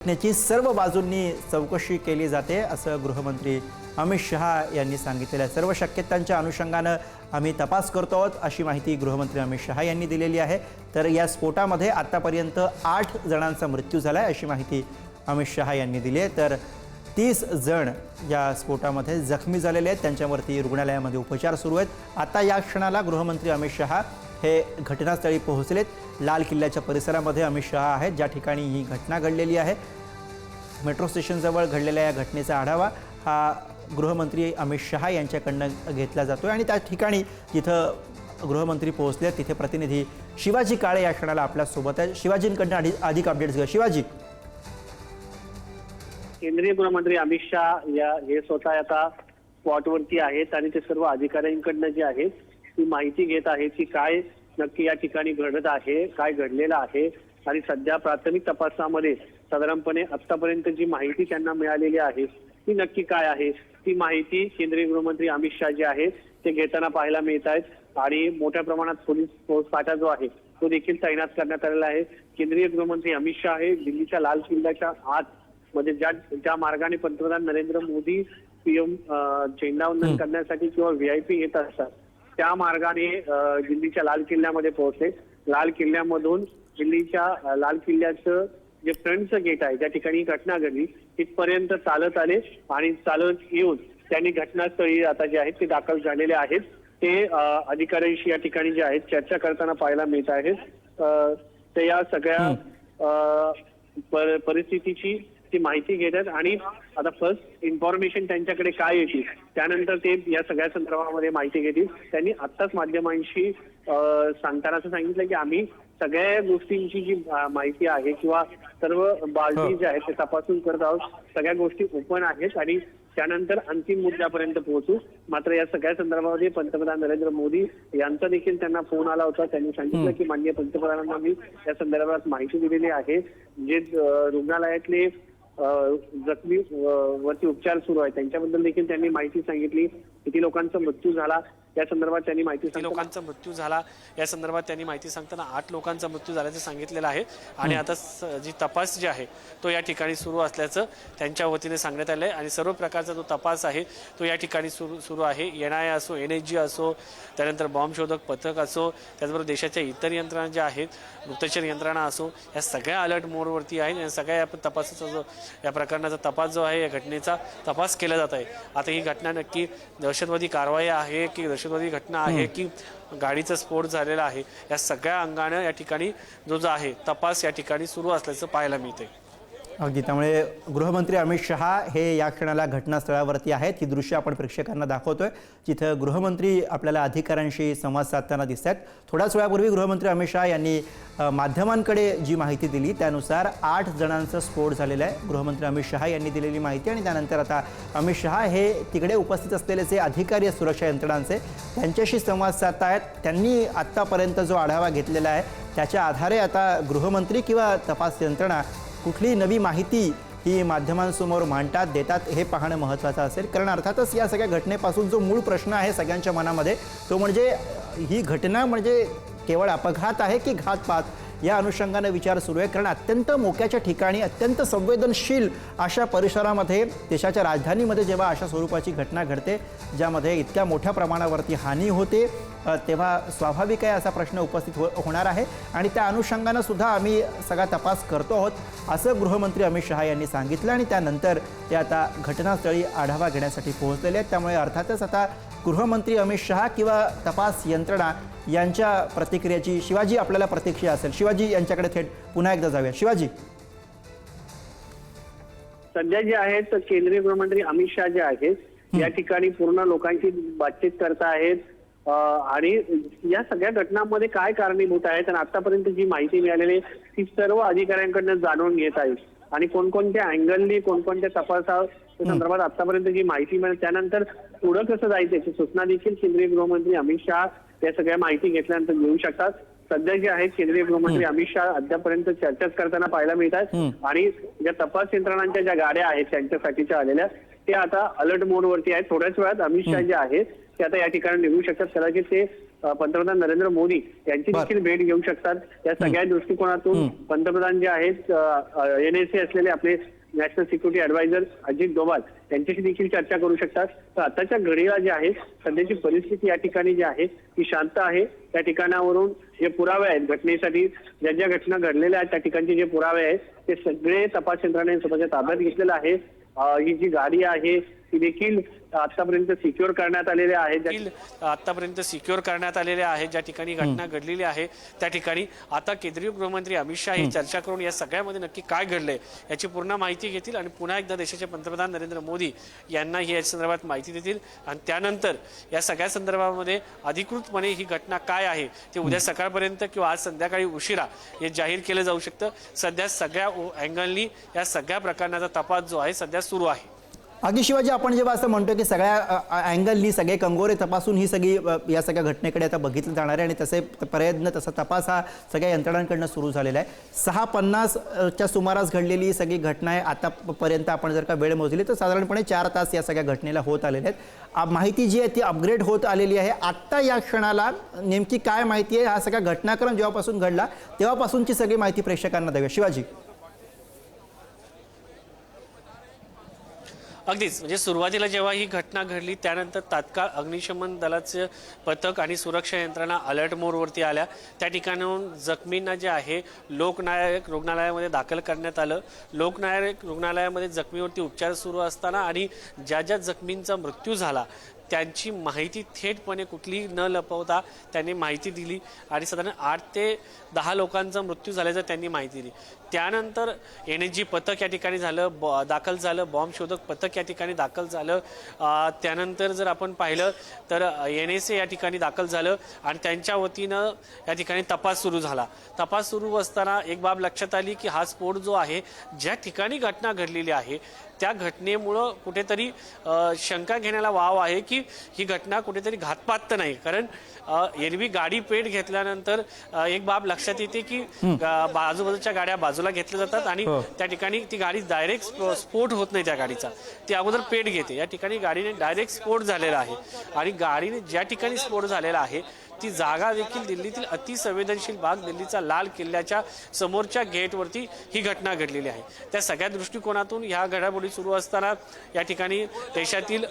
घटनेची सर्व बाजूंनी चौकशी केली जाते असं गृहमंत्री अमित शहा यांनी सांगितलेलं आहे। सर्व शक्यतांच्या अनुषंगाने आम्ही तपास करतो आहोत अशी माहिती गृहमंत्री अमित शहा यांनी दिलेली आहे। तर या स्फोटामध्ये आतापर्यंत 8 जणांचा मृत्यू झाला आहे अशी माहिती अमित शहा यांनी दिली आहे। तर 30 जण या स्फोटामध्ये जखमी झालेले आहेत, त्यांच्यावरती रुग्णालयामध्ये उपचार सुरू आहेत। आता या क्षणाला गृहमंत्री अमित शहा हे घटनास्थळी पोहोचलेत। लाल किल्ल्याच्या परिसरामध्ये अमित शहा आहेत, ज्या ठिकाणी ही घटना घडलेली आहे। मेट्रो स्टेशनजवळ घडलेल्या या घटनेचा आढावा हा गृहमंत्री अमित शहा यांच्याकडून घेतला जातोय आणि त्या ठिकाणी जिथं गृहमंत्री पोहोचले तिथे प्रतिनिधी शिवाजी काळे या क्षणाला आपल्या सोबत आहे। शिवाजींकडून अधिक अपडेट्स घ्या। शिवाजी, केंद्रीय गृहमंत्री अमित शहा हे स्वतः आता स्पॉटवरती आहेत आणि ते सर्व अधिकाऱ्यांकडनं जे आहे ती माहिती घेत आहेत की काय नक्की या ठिकाणी घडत आहे, काय घडलेलं आहे आणि सध्या प्राथमिक तपासामध्ये साधारणपणे आतापर्यंत जी माहिती त्यांना मिळालेली आहे ती नक्की काय आहे, ती माहिती केंद्रीय गृहमंत्री अमित शहा जे आहेत ते घेताना पाहायला मिळत आहेत। आणि मोठ्या प्रमाणात पोलीस फौजफाटा जो आहे तो देखील तैनात करण्यात आलेला आहे। केंद्रीय गृहमंत्री अमित शहा हे दिल्लीच्या लाल किल्ल्याच्या आत मध्ये ज्या मार्गाने पंतप्रधान नरेंद्र मोदी पीएम झेंडावंदन करण्यासाठी किंवा व्हीआयपी येत असतात त्या मार्गाने दिल्लीच्या लाल किल्ल्यामध्ये पोहोचले। लाल किल्ल्यामधून दिल्लीच्या लाल किल्ल्याचं जे फ्रंटचं गेट आहे ज्या ठिकाणी घटना घडली तिथपर्यंत चालत आले आणि चालत येऊन त्यांनी घटनास्थळी आता जे आहेत ते दाखल झालेले आहेत। ते अधिकाऱ्यांशी या ठिकाणी जे आहेत चर्चा करताना पाहायला मिळत आहे। ते या सगळ्या परिस्थितीची ती माहिती घेतात आणि आता फर्स्ट इन्फॉर्मेशन त्यांच्याकडे काय येतील त्यानंतर ते या सगळ्या संदर्भामध्ये माहिती घेतील। त्यांनी आत्ताच माध्यमांशी सांगताना असं सांगितलं की आम्ही सगळ्या गोष्टींची जी माहिती आहे किंवा सर्व बाजू जे आहेत ते तपासून करत आहोत, सगळ्या गोष्टी ओपन आहेत आणि त्यानंतर अंतिम मुद्द्यापर्यंत पोहोचू। मात्र या सगळ्या संदर्भामध्ये पंतप्रधान नरेंद्र मोदी यांचा देखील त्यांना फोन आला होता। त्यांनी सांगितलं की माननीय पंतप्रधानांना मी या संदर्भात माहिती दिलेली आहे। जे रुग्णालयातले जखमी वरती उपचार सुरू आहे त्यांच्याबद्दल देखील त्यांनी माहिती सांगितली। किती लोकांचा मृत्यू झाला या संदर्भात त्यांनी माहिती लोकांचा मृत्यू झाला या संदर्भात त्यांनी माहिती सांगताना 8 लोकांचा मृत्यू झाल्याचं सांगितलेलं आहे आणि आता जी तपास जे आहे तो या ठिकाणी सुरू असल्याचं त्यांच्या वतीने सांगण्यात आलं आहे आणि सर्व प्रकारचा जो तपास आहे तो या ठिकाणी सुरू आहे। एनआयए असो, एनएसजी असो, त्यानंतर बॉम्ब शोधक पथक असो, त्याचबरोबर देशाच्या इतर यंत्रणा ज्या आहेत, गुप्तचर यंत्रणा असो, या सगळ्या अलर्ट मोडवरती आहेत। या सगळ्या तपासाचा जो या प्रकरणाचा तपास जो आहे या घटनेचा तपास केला जात आहे। आता ही घटना नक्की दहशतवादी कारवाई आहे की दहशतवादी घटना आहे की गाडीचा स्फोट झालेला आहे, या सगळ्या अंगाने या ठिकाणी जो आहे तपास या ठिकाणी सुरू असल्याचं पाहायला मिळते। अगदी, त्यामुळे गृहमंत्री अमित शहा हे या क्षणाला घटनास्थळावरती आहेत। ही दृश्य आपण प्रेक्षकांना दाखवतोय जिथं गृहमंत्री आपल्याला अधिकाऱ्यांशी संवाद साधताना दिसत आहेत। थोड्याच वेळापूर्वी गृहमंत्री अमित शहा यांनी माध्यमांकडे जी माहिती दिली त्यानुसार 8 जणांचा स्फोट झालेला आहे। गृहमंत्री अमित शहा यांनी दिलेली माहिती आणि त्यानंतर आता अमित शहा हे तिकडे उपस्थित असलेले जे अधिकारी सुरक्षा यंत्रणांचे त्यांच्याशी संवाद साधत आहेत। त्यांनी आत्तापर्यंत जो आढावा घेतलेला आहे त्याच्या आधारे आता गृहमंत्री किंवा तपास यंत्रणा कुठली नवी माहिती ही माध्यमांसमोर मांडतात देतात हे पाहणं महत्त्वाचं असेल। कारण अर्थातच या सगळ्या घटनेपासून जो मूळ प्रश्न आहे सगळ्यांच्या मनामध्ये तो म्हणजे ही घटना म्हणजे केवळ अपघात आहे की घातपात, या अनुषंगाने विचार सुरू आहे। कारण अत्यंत मोक्याच्या ठिकाणी अत्यंत संवेदनशील अशा परिसरामध्ये देशाच्या राजधानीमध्ये जेव्हा अशा स्वरूपाची घटना घडते ज्यामध्ये इतक्या मोठ्या प्रमाणावरती हानी होते तेव्हा स्वाभाविक आहे असा प्रश्न उपस्थित होणार आहे आणि त्या अनुषंगाने सुद्धा आम्ही सगळा तपास करतो आहोत असं गृहमंत्री अमित शहा यांनी सांगितलं आणि त्यानंतर ते आता घटनास्थळी आढावा घेण्यासाठी पोहोचलेले आहेत। त्यामुळे अर्थातच आता गृहमंत्री अमित शहा किंवा तपास यंत्रणा यांच्या प्रतिक्रियेची शिवाजी आपल्याला प्रतीक्षा असेल। शिवाजी यांच्याकडे थेट पुन्हा एकदा जाऊया। शिवाजी, सध्या जे आहेत केंद्रीय गृहमंत्री अमित शहा जे आहेत या ठिकाणी पूर्ण लोकांची बातचीत करत आहेत आणि या सगळ्या घटनांमध्ये काय कारणीभूत आहेत आणि आतापर्यंत जी माहिती मिळालेली ती सर्व अधिकाऱ्यांकडून जाणून घेत आहेत आणि कोणकोणत्या अँगलनी कोणकोणत्या तपासा संदर्भात आतापर्यंत जी माहिती मिळेल त्यानंतर पुढे कसं जायचं याची सूचना देखील केंद्रीय गृहमंत्री अमित शहा या सगळ्या माहिती घेतल्यानंतर घेऊ शकतात। सध्या जे आहेत केंद्रीय गृहमंत्री अमित शहा अद्यापर्यंत चर्चाच करताना पाहायला मिळतात आणि ज्या तपास यंत्रणांच्या ज्या गाड्या आहेत त्यांच्यासाठीच्या आलेल्या ते आता अलर्ट मोडवरती आहेत। थोड्याच वेळात अमित शहा जे आहेत ते आता या ठिकाणी निघू शकतात। कदाचित ते पंतप्रधान नरेंद्र मोदी यांची बर. देखील भेट घेऊ शकतात. या सगळ्या दृष्टिकोनातून पंतप्रधान जे आहेत NSA असलेले आपले national security adviser Ajit Doval यांच्याशी देखील चर्चा करू शकतात. तर आताच्या घडीला जे आहे सध्याची परिस्थिती या ठिकाणी जी आहे ती शांत आहे. त्या ठिकाणावरून जे पुरावे आहेत घटनेसाठी ज्या ज्या घटना घडलेल्या आहेत त्या ठिकाणचे जे पुरावे आहेत ते सगळे तपास यंत्रणेने स्वतःच्या ताब्यात घेतलेलं आहे. ही जी गाडी आहे ती देखील आतापर्यंत सिक्युअर करण्यात आलेले आहेत. आतापर्यंत सिक्युअर करण्यात आलेले आहे. ज्या ठिकाणी घटना घडलेली आहे त्या ठिकाणी आता केंद्रीय गृहमंत्री अमित शहा ही चर्चा करून या सगळ्यामध्ये नक्की काय घडलंय याची पूर्ण माहिती घेतील आणि पुन्हा एकदा देशाचे पंतप्रधान नरेंद्र मोदी यांना ही या संदर्भात माहिती देतील. आणि त्यानंतर या सगळ्या संदर्भामध्ये अधिकृतपणे ही घटना काय आहे ते उद्या सकाळपर्यंत किंवा आज संध्याकाळी उशिरा हे जाहीर केलं जाऊ शकतं. सध्या सगळ्या अँगलनी या सगळ्या प्रकरणाचा तपास जो आहे सध्या सुरू आहे. अगदी शिवाजी, आपण जेव्हा असं म्हणतो की सगळ्या अँगलनी सगळे कंगोरे तपासून ही सगळी या सगळ्या घटनेकडे आता बघितलं जाणार आहे आणि तसे प्रयत्न तसा तपास हा सगळ्या यंत्रणांकडनं सुरू झालेला आहे. 6:50च्या सुमारास घडलेली ही सगळी घटना आहे. आतापर्यंत आपण जर का वेळ मोजली तर साधारणपणे 4 तास या सगळ्या घटनेला होत आलेले आहेत. माहिती जी आहे ती अपग्रेड होत आलेली आहे. आत्ता या क्षणाला नेमकी काय माहिती आहे, हा सगळा घटनाक्रम जेव्हापासून घडला तेव्हापासूनची सगळी माहिती प्रेक्षकांना द्यावी. शिवाजी. अगदीच म्हणजे सुरुवातीला जेव्हा ही घटना घडली त्यानंतर तात्काळ अग्निशमन दलाचे पथक आणि सुरक्षा यंत्रणा अलर्ट मोडवरती आल्या. त्या ठिकाणाहून जखमींना जे आहे लोकनायक रुग्णालयामध्ये दाखल करण्यात आलं. लोकनायक रुग्णालयामध्ये जखमीवरती उपचार सुरू असताना आणि ज्या ज्या जखमींचा मृत्यू झाला त्यांची माहिती थेटपणे कुठली न लपवता त्यांनी माहिती दिली आणि साधारण 8 ते 10 लोकांचा मृत्यू झाल्याचं त्यांनी माहिती दिली. त्यानंतर NSG पथक या ठिकाणी दाखल झालं. बॉम्ब शोधक पथक या ठिकाणी दाखल झालं. त्यानंतर जर आपण पाहिलं तर NSA या ठिकाणी दाखल झालं आणि त्यांच्या वतीनं या ठिकाणी तपास सुरू झाला. तपास सुरू असताना एक बाब लक्षात आली की हा स्फोट जो आहे ज्या ठिकाणी घटना घडलेली आहे त्या घटनेमुळं कुठेतरी शंका घेण्याला वाव आहे की ही घटना कुठेतरी घातपात तर नाही. कारण एरवी गाडी पेट घेतल्यानंतर एक बाब लक्षात येते की बाजूबाजूच्या गाड्या बाजूला घेतल्या जातात आणि त्या ठिकाणी ती गाडी डायरेक्ट स्फोट होत नाही. त्या गाडीचा ती अगोदर पेट घेते. या ठिकाणी गाडीने डायरेक्ट स्फोट झालेला आहे आणि गाडीने ज्या ठिकाणी स्फोट झालेला आहे ती जागा देखील दिल्लीतील अतिसंवेदनशील भाग दिल्लीचा लाल किल्ल्याच्या समोरच्या गेटवरती ही घटना घडलेली आहे. त्या सगळ्या दृष्टिकोनातून ह्या घडामोडी सुरू असताना या ठिकाणी देशातील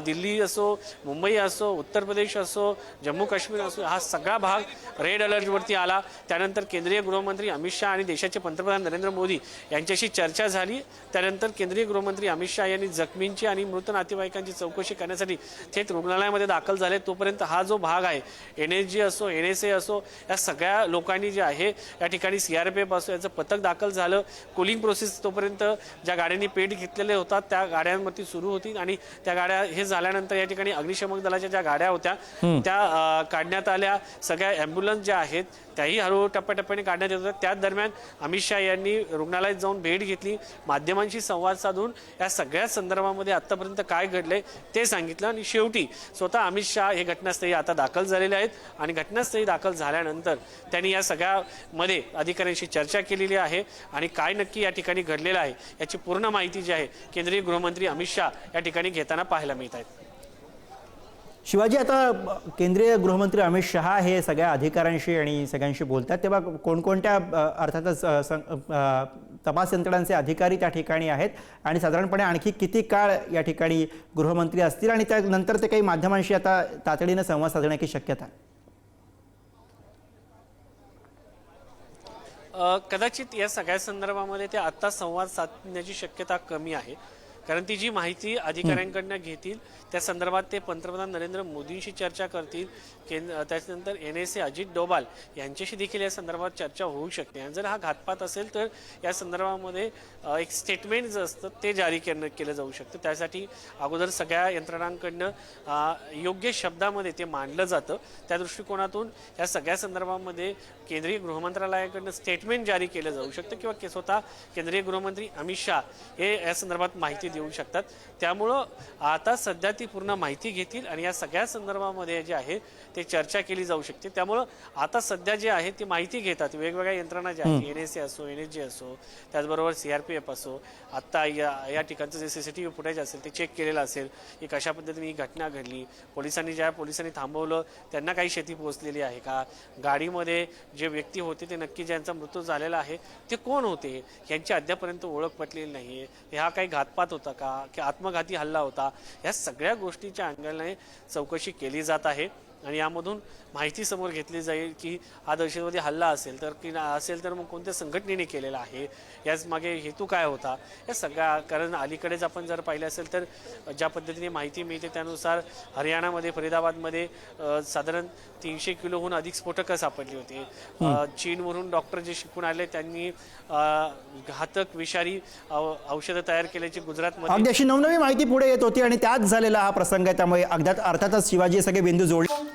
दिल्ली असो, मुंबई असो, उत्तर प्रदेश असो, जम्मू काश्मीर असो हा सगळा भाग रेड अलर्टवरती आला. त्यानंतर केंद्रीय गृहमंत्री अमित शहा आणि देशाचे पंतप्रधान नरेंद्र मोदी यांच्याशी चर्चा झाली. त्यानंतर केंद्रीय गृहमंत्री अमित शहा यांनी जखमींची आणि मृत नातेवाईकांची चौकशी करण्यासाठी थेट रुग्णालयामध्ये दाखल झाले. तोपर्यंत हा जो भाग आहे NSG असो, NSA असो या सगळ्या लोकांनी जे आहे या ठिकाणी CRPF असो याचं पथक दाखल झालं. कुलिंग प्रोसेस तोपर्यंत ज्या गाड्यांनी पेट घेतलेले होतात त्या गाड्यांवरती सुरू होती आणि त्या गाड्या हे झाल्यानंतर या ठिकाणी अग्निशमन दलाच्या ज्या गाड्या होत्या त्या काढण्यात आल्या. सगळ्या ॲम्ब्युलन्स ज्या आहेत त्याही हळूहळू टप्प्याटप्प्याने काढण्यात येत होत्या. त्याच दरम्यान अमित शहा यांनी रुग्णालयात जाऊन भेट घेतली. माध्यमांशी संवाद साधून या सगळ्या संदर्भामध्ये आतापर्यंत काय घडलंय ते सांगितलं आणि शेवटी स्वतः अमित शहा हे घटनास्थळी आता दाखल झालेले आहेत आणि घटनास्थळी दाखल झाल्यानंतर त्यांनी या सगळ्यामध्ये अधिकाऱ्यांशी चर्चा केलेली आहे आणि काय नक्की या ठिकाणी घडलेलं आहे याची पूर्ण माहिती जी आहे केंद्रीय गृहमंत्री अमित शहा या ठिकाणी घेताना पाहायला मिळत आहेत. शिवाजी, आता केंद्रीय गृहमंत्री अमित शहा हे सगळ्या अधिकाऱ्यांशी आणि सगळ्यांशी बोलतात तेव्हा कोणकोणत्या अर्थातच तपास यंत्रणांचे अधिकारी त्या ठिकाणी आहेत आणि साधारणपणे आणखी किती काळ या ठिकाणी गृहमंत्री असतील आणि त्यानंतर ते काही माध्यमांशी आता तातडीनं संवाद साधण्याची शक्यता आहे? कदाचित या सगळ्या संदर्भामध्ये ते आता संवाद साधण्याची शक्यता कमी आहे. कारण ती जी माहिती अधिकाऱ्यांकडनं घेतील त्या संदर्भात ते पंतप्रधान नरेंद्र मोदींशी चर्चा करतील. त्याच्यानंतर NSA अजित डोभाल यांच्याशी देखील या संदर्भात चर्चा होऊ शकते आणि जर हा घातपात असेल तर या संदर्भामध्ये एक स्टेटमेंट जे असतं ते जारी केलं जाऊ शकतं. त्यासाठी अगोदर सगळ्या यंत्रणांकडनं योग्य शब्दामध्ये ते मांडलं जातं. त्या दृष्टिकोनातून या सगळ्या संदर्भामध्ये केंद्रीय गृहमंत्रालयाकडनं स्टेटमेंट जारी केलं जाऊ शकतं किंवा स्वतः केंद्रीय गृहमंत्री अमित शहा हे या संदर्भात माहिती नक्की देऊ शकतात. त्यामुळं आता सध्या ती पूर्ण माहिती घेतील आणि या सगळ्या संदर्भामध्ये जे आहे ते चर्चा केली जाऊ शकते. त्यामुळं आता सध्या जे आहे ती माहिती घेतात वेगवेगळ्या यंत्रणा ज्या आहेत, NSA असो, NSG असो, त्याचबरोबर CRPF असो. आत्ता या ठिकाणचं जे CCTV फुटेज असेल ते चेक केलेलं असेल की कशा पद्धतीने ही घटना घडली, पोलिसांनी थांबवलं त्यांना काही क्षती पोहोचलेली आहे का, गाडीमध्ये जे व्यक्ती होते ते नक्की ज्यांचा मृत्यू झालेला आहे ते कोण होते यांची अद्यापर्यंत ओळख पटलेली नाही आहे. हा काही घातपात होता का की आत्मघाती हल्ला होता, या सगळ्या गोष्टीच्या अंगाने चौकशी केली जात आहे आणि यामधून माहिती समोर घेतली जाईल की हा दहशतवादी हल्ला असेल तर मग कोणत्या संघटनेने केलेला आहे, याच मागे हेतू काय होता, या सगळ्या. कारण अलीकडेच आपण जर पाहिलं असेल तर ज्या पद्धतीने माहिती मिळते त्यानुसार हरियाणामध्ये फरीदाबादमध्ये साधारण 300 किलोहून अधिक स्फोटकं सापडली होती. चीनवरून डॉक्टर जे शिकून आले त्यांनी घातक विषारी औषधं तयार केल्याची गुजरातमध्ये अगदी अशी नवनवी माहिती पुढे येत होती आणि त्यात झालेला हा प्रसंग आहे. त्यामुळे अर्थातच शिवाजी हे सगळे बिंदू जोडले.